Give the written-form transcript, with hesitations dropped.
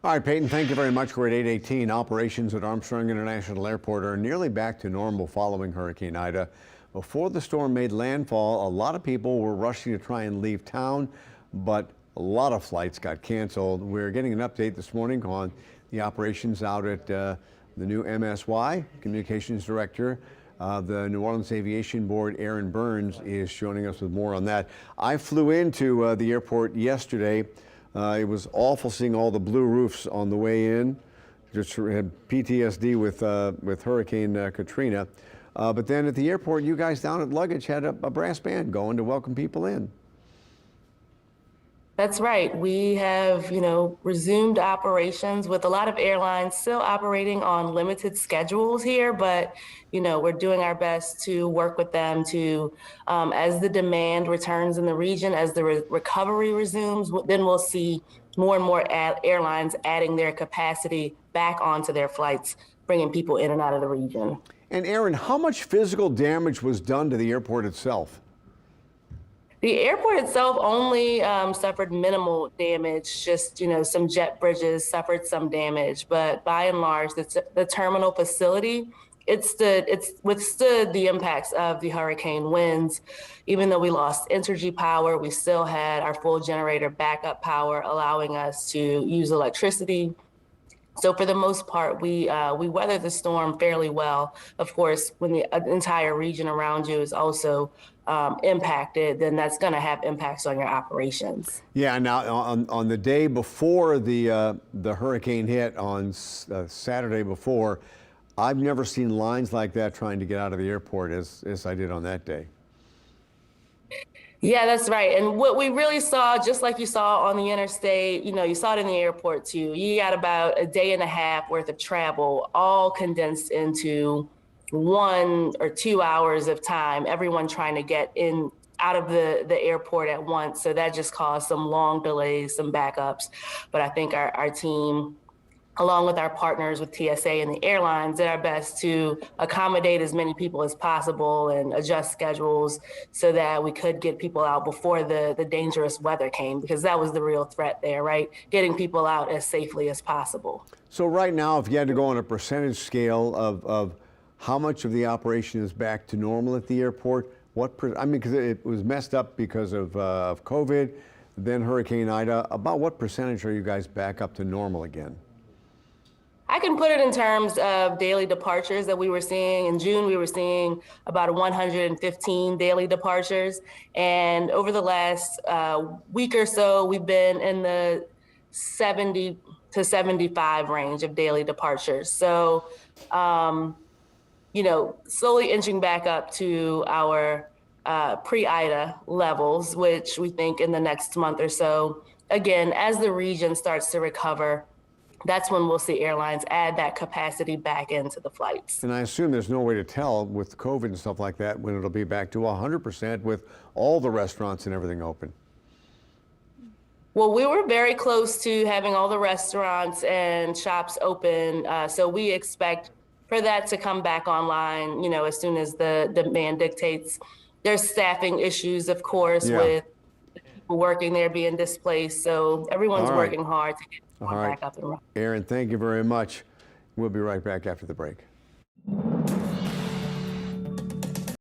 All right, Peyton, thank you very much. We're at 8:18. Operations at Armstrong International Airport are nearly back to normal following Hurricane Ida. Before the storm made landfall, a lot of people were rushing to try and leave town, but a lot of flights got canceled. We're getting an update this morning on the operations out at the new MSY. Communications Director, the New Orleans Aviation Board, Aaron Burns, is joining us with more on that. I flew into the airport yesterday. It was awful seeing all the blue roofs on the way in. Just had PTSD with Hurricane Katrina. But then at the airport, you guys down at luggage had a brass band going to welcome people in. That's right. We have, resumed operations with a lot of airlines still operating on limited schedules here, but, we're doing our best to work with them to, as the demand returns in the region, as the recovery resumes, then we'll see more and more airlines adding their capacity back onto their flights, bringing people in and out of the region. And Aaron, how much physical damage was done to the airport itself? The airport itself only suffered minimal damage, just, some jet bridges suffered some damage, but by and large, the terminal facility, it withstood the impacts of the hurricane winds. Even though we lost energy power, we still had our full generator backup power, allowing us to use electricity. So for the most part, we weathered the storm fairly well. Of course, when the entire region around you is also impacted, then that's going to have impacts on your operations. Yeah. Now, on the day before the hurricane hit on Saturday before, I've never seen lines like that trying to get out of the airport as I did on that day. Yeah, that's right. And what we really saw, just like you saw on the interstate, you saw it in the airport too. You got about a day and a half worth of travel, all condensed into 1 or 2 hours of time, everyone trying to get in out of the airport at once. So that just caused some long delays, some backups. But I think our team, along with our partners with TSA and the airlines, did our best to accommodate as many people as possible and adjust schedules so that we could get people out before the dangerous weather came, because that was the real threat there, right? Getting people out as safely as possible. So right now, if you had to go on a percentage scale of how much of the operation is back to normal at the airport, because it was messed up because of COVID, then Hurricane Ida, about what percentage are you guys back up to normal again? I can put it in terms of daily departures that we were seeing. In June, we were seeing about 115 daily departures. And over the last week or so, we've been in the 70 to 75 range of daily departures. So, slowly inching back up to our pre-Ida levels, which we think in the next month or so, again, as the region starts to recover, that's when we'll see airlines add that capacity back into the flights. And I assume there's no way to tell with COVID and stuff like that when it'll be back to 100% with all the restaurants and everything open. Well, we were very close to having all the restaurants and shops open, so we expect for that to come back online, as soon as the demand dictates. There's staffing issues, of course, with people working there being displaced, so everyone's working hard to get back up and running. Aaron, thank you very much. We'll be right back after the break.